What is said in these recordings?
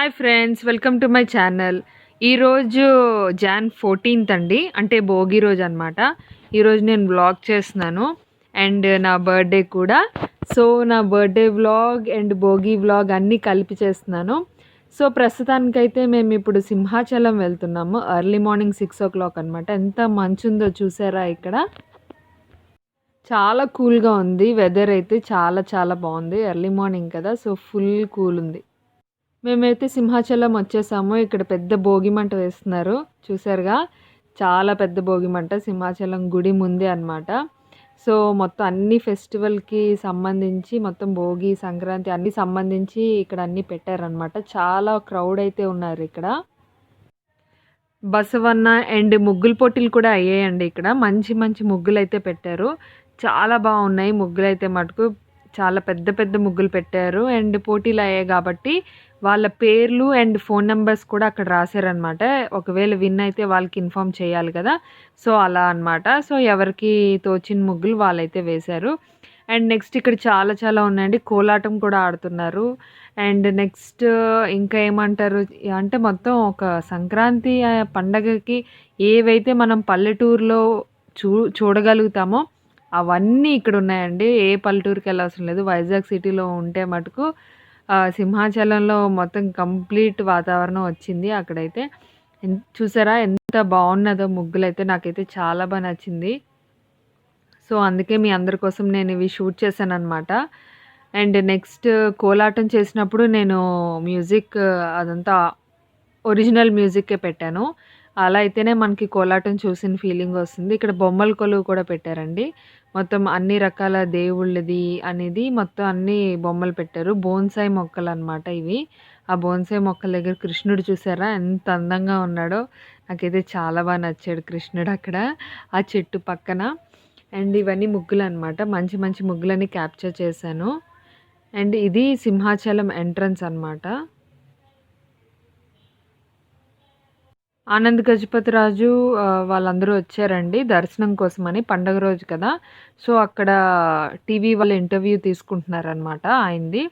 Hi friends, welcome to my channel. ఈరోజు John 14th అండి, అంటే భోగి రోజు అనమాట. ఈరోజు నేను వ్లాగ్ చేస్తున్నాను అండ్ నా బర్త్డే కూడా. సో నా birthday vlog and Bhogi vlog అన్నీ కలిపి చేస్తున్నాను. సో ప్రస్తుతానికైతే మేము ఇప్పుడు సింహాచలం వెళ్తున్నాము. ఎర్లీ మార్నింగ్ 6 o'clock అనమాట. ఎంత మంచు ఉందో చూసారా ఇక్కడ. చాలా కూల్గా ఉంది, వెదర్ అయితే చాలా చాలా బాగుంది. ఎర్లీ మార్నింగ్ కదా, సో ఫుల్ కూల్ ఉంది. మేమైతే సింహాచలం వచ్చేసాము. ఇక్కడ పెద్ద భోగి మంట వేస్తున్నారు చూసారుగా. చాలా పెద్ద భోగి మంట సింహాచలం గుడి ముందే అనమాట. సో మొత్తం అన్ని ఫెస్టివల్కి సంబంధించి మొత్తం భోగి, సంక్రాంతి అన్నీ సంబంధించి ఇక్కడ అన్నీ పెట్టారనమాట. చాలా క్రౌడ్ అయితే ఉన్నారు ఇక్కడ. బసవన్న అండ్ ముగ్గుల పోటీలు కూడా అయ్యాయండి ఇక్కడ. మంచి మంచి ముగ్గులు అయితే పెట్టారు. చాలా బాగున్నాయి ముగ్గులు అయితే మటుకు. చాలా పెద్ద పెద్ద ముగ్గులు పెట్టారు అండ్ పోటీలు అయ్యాయి కాబట్టి వాళ్ళ పేర్లు అండ్ ఫోన్ నెంబర్స్ కూడా అక్కడ రాశారనమాట. ఒకవేళ విన్ అయితే వాళ్ళకి ఇన్ఫామ్ చేయాలి కదా, సో అలా అనమాట. సో ఎవరికి తోచిన ముగ్గులు వాళ్ళైతే వేశారు. అండ్ నెక్స్ట్ ఇక్కడ చాలా చాలా ఉన్నాయండి. కోలాటం కూడా ఆడుతున్నారు. అండ్ నెక్స్ట్ ఇంకా ఏమంటారు అంటే మొత్తం ఒక సంక్రాంతి పండగకి ఏవైతే మనం పల్లెటూరులో చూడగలుగుతామో అవన్నీ ఇక్కడ ఉన్నాయండి. ఏ పల్లెటూరుకి వెళ్ళవసరం లేదు. వైజాగ్ సిటీలో ఉంటే మటుకు సింహాచలంలో మొత్తం కంప్లీట్ వాతావరణం వచ్చింది అక్కడైతే. చూసారా ఎంత బాగున్నదో ముగ్గులైతే. నాకైతే చాలా బాగా నచ్చింది. సో అందుకే మీ అందరి కోసం నేను ఇవి షూట్ చేశాను అనమాట. అండ్ నెక్స్ట్ కోలాటం చేసినప్పుడు నేను మ్యూజిక్ అదంతా ఒరిజినల్ మ్యూజిక్కే పెట్టాను. అలా అయితేనే మనకి కోలాటం చూసిన ఫీలింగ్ వస్తుంది. ఇక్కడ బొమ్మల కొలువు కూడా పెట్టారండి. మొత్తం అన్ని రకాల దేవుళ్ళది అనేది మొత్తం అన్ని బొమ్మలు పెట్టారు. బోన్సాయి మొక్కలు అనమాట ఇవి. ఆ బోన్సాయి మొక్కల దగ్గర కృష్ణుడు చూసారా ఎంత అందంగా ఉన్నాడో. నాకైతే చాలా బాగా నచ్చాడు కృష్ణుడు అక్కడ ఆ చెట్టు పక్కన. అండ్ ఇవన్నీ ముగ్గులు అనమాట. మంచి మంచి ముగ్గులని క్యాప్చర్ చేశాను. అండ్ ఇది సింహాచలం ఎంట్రన్స్ అనమాట. ఆనంద్ గజపతి రాజు వాళ్ళందరూ వచ్చారండి దర్శనం కోసమని. పండగ రోజు కదా, సో అక్కడ టీవీ వాళ్ళు ఇంటర్వ్యూ తీసుకుంటున్నారనమాట ఆయనది.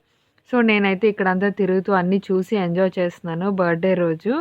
సో నేనైతే ఇక్కడంతా తిరుగుతూ అన్నీ చూసి ఎంజాయ్ చేస్తున్నాను బర్త్డే రోజు.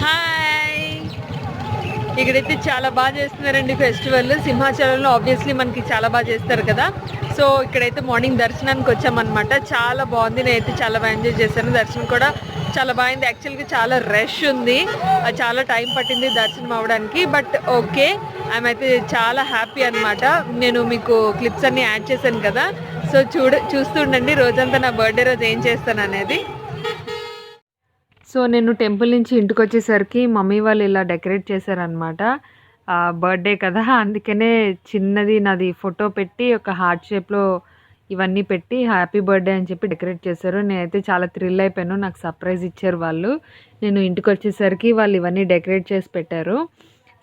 హాయ్, ఇక్కడైతే చాలా బాగా చేస్తున్నారండి ఫెస్టివల్. సింహాచలంలో ఆబ్వియస్లీ మనకి చాలా బాగా చేస్తారు కదా. సో ఇక్కడైతే మార్నింగ్ దర్శనానికి వచ్చామన్నమాట. చాలా బాగుంది. నేనైతే చాలా బాగా ఎంజాయ్ చేశాను. దర్శనం కూడా చాలా బాగుంది. యాక్చువల్గా చాలా రష్ ఉంది, చాలా టైం పట్టింది దర్శనం అవ్వడానికి. బట్ ఓకే, ఆమె చాలా హ్యాపీ అనమాట. నేను మీకు క్లిప్స్ అన్నీ యాడ్ చేశాను కదా, సో చూస్తుండండి రోజంతా నా బర్త్డే రోజు ఏం చేస్తాను అనేది. సో నేను టెంపుల్ నుంచి ఇంటికి వచ్చేసరికి మమ్మీ వాళ్ళు ఇలా డెకరేట్ చేశారనమాట. బర్త్డే కదా, అందుకనే చిన్నది నాది ఫోటో పెట్టి ఒక హార్ట్ షేప్లో ఇవన్నీ పెట్టి హ్యాపీ బర్త్డే అని చెప్పి డెకరేట్ చేశారు. నేనైతే చాలా థ్రిల్ అయిపోయాను. నాకు సర్ప్రైజ్ ఇచ్చారు వాళ్ళు. నేను ఇంటికి వచ్చేసరికి వాళ్ళు ఇవన్నీ డెకరేట్ చేసి పెట్టారు.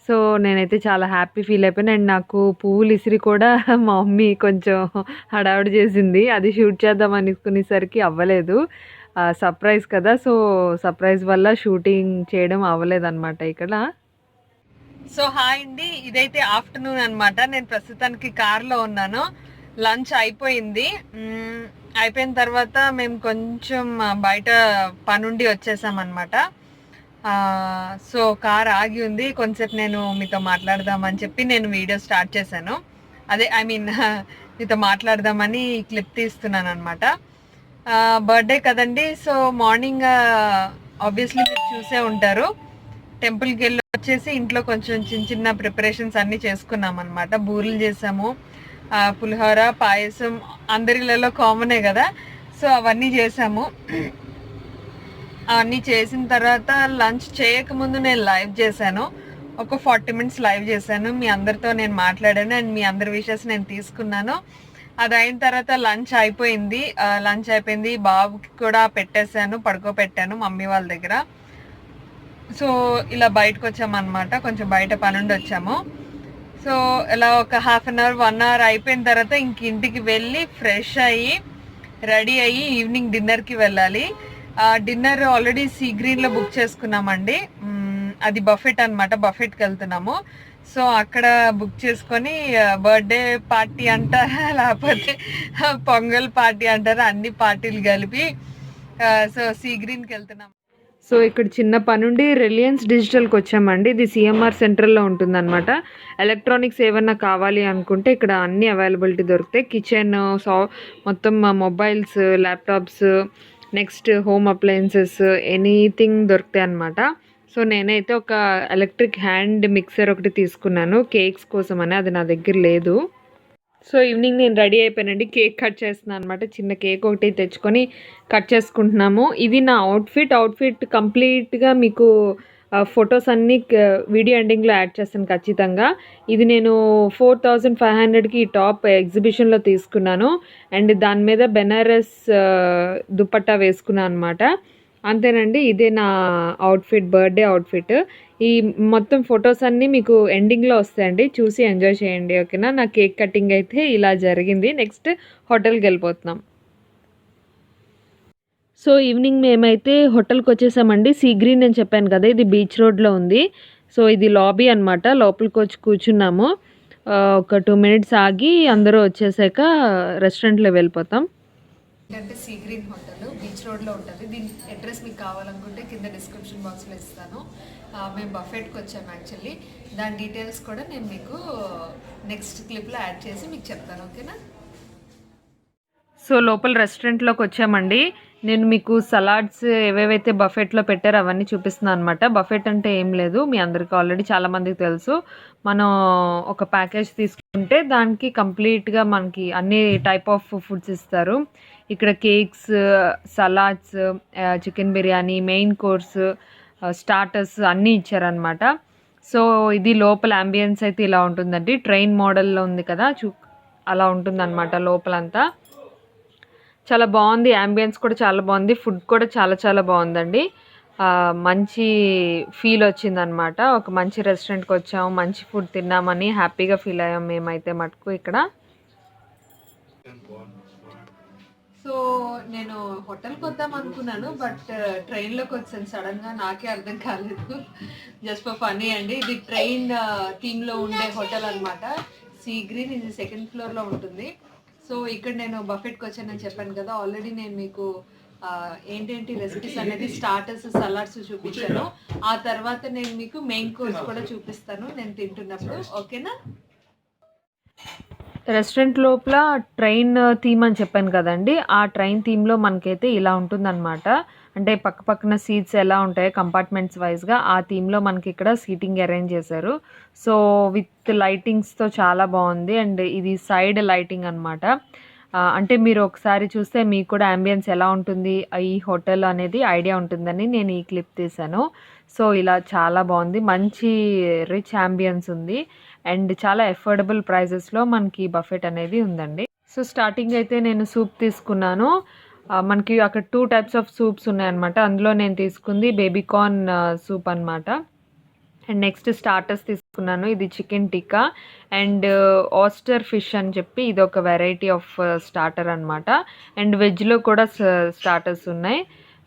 సో నేనైతే చాలా హ్యాపీ ఫీల్ అయిపోయాను. అండ్ నాకు పువ్వులు ఇసిరి కూడా మా మమ్మీ కొంచెం హడావుడి చేసింది. అది షూట్ చేద్దాం అనుకునేసరికి అవ్వలేదు. సర్ప్రైజ్ కదా, సో సర్ప్రైజ్ వల్ల షూటింగ్ చేయడం అవ్వలేదన్నమాట ఇక్కడ. సో హాయ్ అండి, ఇదైతే ఆఫ్టర్నూన్ అనమాట. నేను ప్రస్తుతానికి కార్లో ఉన్నాను. లంచ్ అయిపోయింది. అయిపోయిన తర్వాత మేము కొంచెం బయట పనుండి వచ్చేసామన్నమాట. సో కార్ ఆగి ఉంది. కొంచెంసేపు నేను మీతో మాట్లాడదామని చెప్పి నేను వీడియో స్టార్ట్ చేశాను. అదే మీతో మాట్లాడదామని క్లిప్ తీస్తున్నాను అనమాట. బర్త్డే కదండి, సో మార్నింగ్ ఆబ్వియస్లీ మీరు చూసే ఉంటారు. టెంపుల్కి వెళ్ళి వచ్చేసి ఇంట్లో కొంచెం చిన్న చిన్న ప్రిపరేషన్స్ అన్నీ చేసుకున్నాం అనమాట. బూరెలు చేసాము, పులిహోర, పాయసం అందరిలో కామనే కదా. సో అవన్నీ చేసాము. అవన్నీ చేసిన తర్వాత లంచ్ చేయకముందు నేను లైవ్ చేశాను, ఒక 40 minutes లైవ్ చేశాను. మీ అందరితో నేను మాట్లాడాను అండ్ మీ అందరి విషెస్ నేను తీసుకున్నాను. అది అయిన తర్వాత లంచ్ అయిపోయింది. బాబుకి కూడా పెట్టేశాను, పడుకోబెట్టాను మమ్మీ వాళ్ళ దగ్గర. సో ఇలా బయటకు వచ్చామన్నమాట, కొంచెం బయట పనుండి వచ్చాము. సో ఇలా ఒక 1/2 hour 1 hour అయిపోయిన తర్వాత ఇంటికి వెళ్ళి ఫ్రెష్ అయ్యి రెడీ అయ్యి ఈవినింగ్ డిన్నర్కి వెళ్ళాలి. డిన్నర్ ఆల్రెడీ సీ గ్రీన్లో బుక్ చేసుకున్నామండి. అది బఫెట్ అనమాట, బఫెట్కి వెళ్తున్నాము. సో అక్కడ బుక్ చేసుకొని బర్త్డే పార్టీ అంటారా లేకపోతే పొంగల్ పార్టీ అంటారా, అన్ని పార్టీలు కలిపి సో సీ గ్రీన్కి వెళ్తున్నాము. సో ఇక్కడ చిన్న పనుండి రిలయన్స్ డిజిటల్కి వచ్చామండి. ఇది సిఎంఆర్ సెంట్రల్లో ఉంటుందన్నమాట. ఎలక్ట్రానిక్స్ ఏమన్నా కావాలి అనుకుంటే ఇక్కడ అన్నీ అవైలబిలిటీ దొరుకుతాయి. కిచెన్, మొత్తం mobiles, laptops, next home appliances, anything దొరుకుతాయి అన్నమాట. సో నేనైతే ఒక ఎలక్ట్రిక్ హ్యాండ్ మిక్సర్ ఒకటి తీసుకున్నాను కేక్స్ కోసం అని, అది నా దగ్గర లేదు. సో ఈవినింగ్ నేను రెడీ అయిపోయానండి, కేక్ కట్ చేస్తున్నాను అనమాట. చిన్న కేక్ ఒకటి తెచ్చుకొని కట్ చేసుకుంటున్నాము. ఇది నా అవుట్ఫిట్ కంప్లీట్గా మీకు ఫొటోస్ అన్నీ వీడియో ఎండింగ్లో యాడ్ చేస్తాను ఖచ్చితంగా. ఇది నేను 4500కి ఈ టాప్ ఎగ్జిబిషన్లో తీసుకున్నాను అండ్ దాని మీద బెనారస్ దుపట్టా వేసుకున్నాను అనమాట. అంతేనండి, ఇదే నా బర్త్డే అవుట్ఫిట్. ఈ మొత్తం ఫొటోస్ అన్నీ మీకు ఎండింగ్లో వస్తాయండి, చూసి ఎంజాయ్ చేయండి. ఓకేనా. నా కేక్ కటింగ్ అయితే ఇలా జరిగింది. నెక్స్ట్ హోటల్కి వెళ్ళిపోతున్నాం. సో ఈవినింగ్ మేమైతే హోటల్కి వచ్చేసామండి. సీ గ్రీన్ నేను చెప్పాను కదా, ఇది బీచ్ రోడ్లో ఉంది. సో ఇది లాబీ అనమాట, లోపలికి వచ్చి కూర్చున్నాము. ఒక 2 minutes ఆగి అందరూ వచ్చేసాక రెస్టారెంట్లో వెళ్ళిపోతాం. ఏంటంటే సీ గ్రీన్ హోటల్ బీచ్ రోడ్లో ఉంటుంది. దీని అడ్రస్ మీకు కావాలనుకుంటే కింద డిస్క్రిప్షన్ బాక్స్లో ఇస్తాను. మేము బఫెట్కి వచ్చాము యాక్చువల్లీ. దాని డీటెయిల్స్ కూడా నేను మీకు నెక్స్ట్ క్లిప్లో యాడ్ చేసి మీకు చెప్తాను. ఓకేనా. సో లోపల రెస్టారెంట్లోకి వచ్చామండి. నేను మీకు సలాడ్స్ ఏవేవైతే బఫెట్లో పెట్టారో అవన్నీ చూపిస్తున్నాను అనమాట. బఫెట్ అంటే ఏం లేదు, మీ అందరికీ ఆల్రెడీ చాలామందికి తెలుసు. మనం ఒక ప్యాకేజ్ తీసుకుంటే దానికి కంప్లీట్గా మనకి అన్ని టైప్ ఆఫ్ ఫుడ్స్ ఇస్తారు. ఇక్కడ cakes, salads, chicken biryani, main course, starters అన్నీ ఇచ్చారనమాట. సో ఇది లోపల అంబియన్స్ అయితే ఇలా ఉంటుందండి. ట్రైన్ మోడల్లో ఉంది కదా, అలా ఉంటుందన్నమాట లోపలంతా. చాలా బాగుంది, అంబియన్స్ కూడా చాలా బాగుంది, ఫుడ్ కూడా చాలా చాలా బాగుందండి. మంచి ఫీల్ వచ్చిందనమాట. ఒక మంచి రెస్టారెంట్కి వచ్చాము, మంచి ఫుడ్ తిన్నామని హ్యాపీగా ఫీల్ అయ్యాం మేమైతే మటుకు ఇక్కడ. సో నేను హోటల్కి వద్దాం అనుకున్నాను, బట్ ట్రైన్లోకి వచ్చాను సడన్గా, నాకే అర్థం కాలేదు. జస్ట్ ఫర్ ఫనీ అండి. ఇది ట్రైన్ థీమ్లో ఉండే హోటల్ అనమాట. సీ గ్రీన్, ఇది 2nd floorలో ఉంటుంది. సో ఇక్కడ నేను బఫెట్కి వచ్చానని చెప్పాను కదా, ఆల్రెడీ నేను మీకు ఏంటేంటి రెసిపీస్ అనేది స్టార్టర్స్, సలాడ్స్ చూపించాను. ఆ తర్వాత నేను మీకు మెయిన్ కోర్స్ కూడా చూపిస్తాను నేను తింటున్నప్పుడు. ఓకేనా. రెస్టారెంట్ లోపల ట్రైన్ థీమ్ అని చెప్పాను కదండి, ఆ ట్రైన్ థీమ్లో మనకైతే ఇలా ఉంటుందన్నమాట. అంటే పక్క పక్కన సీట్స్ ఎలా ఉంటాయో కంపార్ట్మెంట్స్ వైజ్గా ఆ థీమ్లో మనకి ఇక్కడ సీటింగ్ అరేంజ్ చేశారు. సో విత్ లైటింగ్స్తో చాలా బాగుంది. అండ్ ఇది సైడ్ లైటింగ్ అనమాట. అంటే మీరు ఒకసారి చూస్తే మీకు కూడా అంబియన్స్ ఎలా ఉంటుంది ఈ హోటల్ అనేది ఐడియా ఉంటుందని నేను ఈ క్లిప్ తీశాను. సో ఇలా చాలా బాగుంది, మంచి రిచ్ అంబియన్స్ ఉంది అండ్ చాలా అఫోర్డబుల్ ప్రైజెస్లో మనకి బఫెట్ అనేది ఉందండి. సో స్టార్టింగ్ అయితే నేను సూప్ తీసుకున్నాను. మనకి అక్కడ 2 types ఆఫ్ సూప్స్ ఉన్నాయన్నమాట. అందులో నేను తీసుకుంది బేబీకార్న్ సూప్ అనమాట. అండ్ నెక్స్ట్ స్టార్టర్స్ తీసుకున్నాను. ఇది chicken tikka and Aster fish అని చెప్పి ఇది ఒక వెరైటీ ఆఫ్ స్టార్టర్ అనమాట. అండ్ వెజ్లో కూడా స్టార్టర్స్ ఉన్నాయి.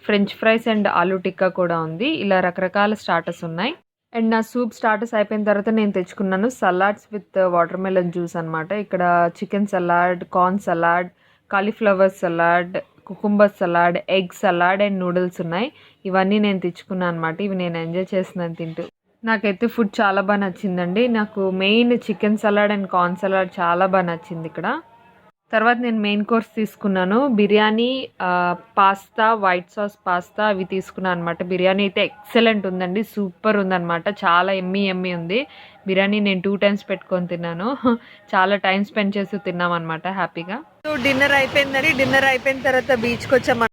French fries and aloo tikka కూడా ఉంది. ఇలా రకరకాల స్టార్టర్స్ ఉన్నాయి. అండ్ నా సూప్ స్టార్టర్స్ అయిపోయిన తర్వాత నేను తెచ్చుకున్నాను salads with water melon juice అనమాట. ఇక్కడ chicken salad, corn salad, cauliflower salad, cucumber salad, egg salad and noodles ఉన్నాయి. ఇవన్నీ నేను తెచ్చుకున్నాను అనమాట. ఇవి నేను ఎంజాయ్ చేస్తున్నాను తింటూ. నాకైతే ఫుడ్ చాలా బాగా నచ్చిందండి. నాకు main chicken salad and corn salad చాలా బాగా నచ్చింది ఇక్కడ. తర్వాత నేను మెయిన్ కోర్స్ తీసుకున్నాను. Biryani, pasta, white sauce pasta అవి తీసుకున్నాను అనమాట. బిర్యానీ అయితే ఎక్సలెంట్ ఉందండి. సూపర్ ఉందనమాట. చాలా యమ్మీ యమ్మీ ఉంది. బిర్యానీ నేను 2 టైమ్స్ పెట్టుకొని తిన్నాను. చాలా టైం స్పెండ్ చేసి తిన్నామన్నమాట హ్యాపీగా. సో డిన్నర్ అయిపోయిందండి. డిన్నర్ అయిపోయిన తర్వాత బీచ్‌కి వచ్చాము.